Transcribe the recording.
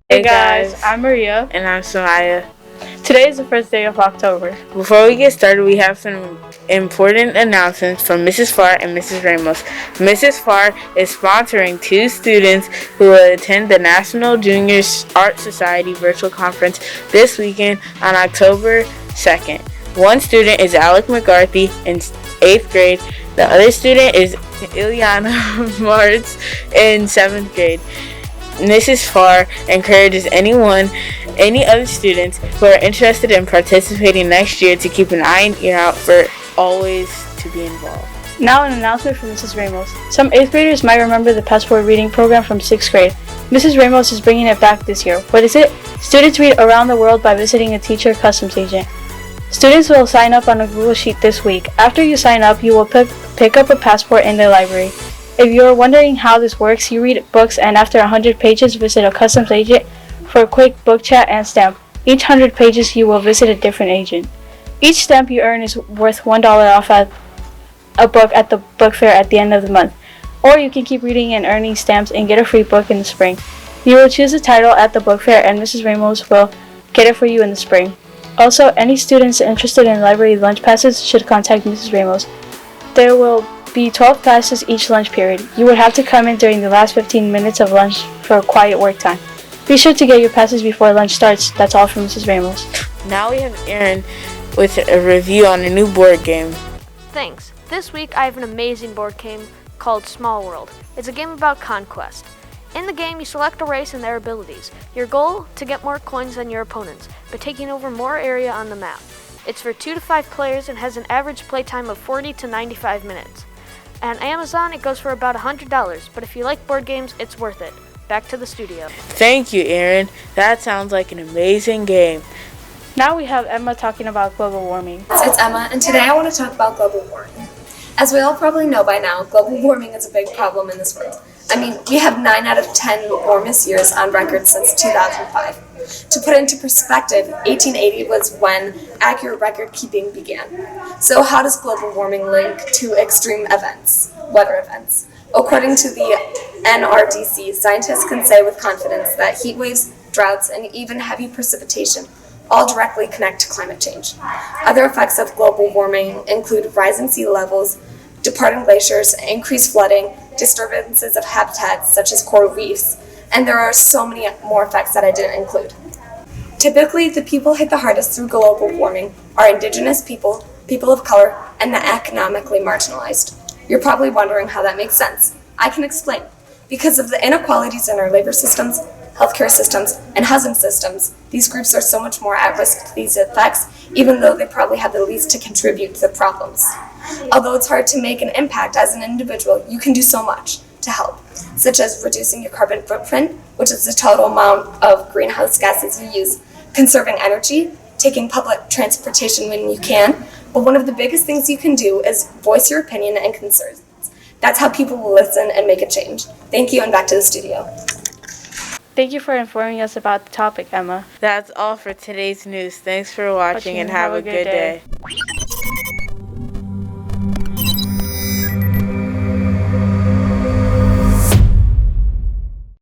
Hey guys, I'm Maria. And I'm Samaya. Today is the first day of October. Before we get started, we have some important announcements from Mrs. Farr and Mrs. Ramos. Mrs. Farr is sponsoring 2 students who will attend the National Junior Art Society virtual conference this weekend on October 2nd. One student is Alec McCarthy in 8th grade. The other student is Ileana Martz in 7th grade. Mrs. Farr encourages any other students who are interested in participating next year to keep an eye and ear out for always to be involved. Now an announcement from Mrs. Ramos. Some 8th graders might remember the passport reading program from 6th grade. Mrs. Ramos is bringing it back this year. What is it? Students read around the world by visiting a teacher customs agent. Students will sign up on a Google Sheet this week. After you sign up, you will pick up a passport in the library. If you're wondering how this works, you read books and after 100 pages visit a customs agent for a quick book chat and stamp. Each 100 pages you will visit a different agent. Each stamp you earn is worth $1 off at a book at the book fair at the end of the month. Or you can keep reading and earning stamps and get a free book in the spring. You will choose a title at the book fair and Mrs. Ramos will get it for you in the spring. Also, any students interested in library lunch passes should contact Mrs. Ramos. There will be 12 classes each lunch period. You would have to come in during the last 15 minutes of lunch for a quiet work time. Be sure to get your passes before lunch starts. That's all from Mrs. Ramos. Now we have Aaron with a review on a new board game. Thanks. This week I have an amazing board game called Small World. It's a game about conquest. In the game, you select a race and their abilities. Your goal, to get more coins than your opponents, by taking over more area on the map. It's for 2 to 5 players and has an average playtime of 40 to 95 minutes. On Amazon, it goes for about $100, but if you like board games, it's worth it. Back to the studio. Thank you, Aaron. That sounds like an amazing game. Now we have Emma talking about global warming. It's Emma, and today I want to talk about global warming. As we all probably know by now, global warming is a big problem in this world. I mean, we have 9 out of 10 warmest years on record since 2005. To put it into perspective, 1880 was when accurate record keeping began. So how does global warming link to extreme events, weather events? According to the NRDC, scientists can say with confidence that heat waves, droughts, and even heavy precipitation all directly connect to climate change. Other effects of global warming include rising sea levels, departing glaciers, increased flooding, disturbances of habitats such as coral reefs, and there are so many more effects that I didn't include. Typically, the people hit the hardest through global warming are indigenous people, people of color, and the economically marginalized. You're probably wondering how that makes sense. I can explain. Because of the inequalities in our labor systems, healthcare systems, and housing systems, these groups are so much more at risk to these effects, even though they probably have the least to contribute to the problems. Although it's hard to make an impact as an individual, you can do so much to help, such as reducing your carbon footprint, which is the total amount of greenhouse gases you use, conserving energy, taking public transportation when you can, but one of the biggest things you can do is voice your opinion and concerns. That's how people will listen and make a change. Thank you, and back to the studio. Thank you for informing us about the topic, Emma. That's all for today's news. Thanks for watching and have a good day.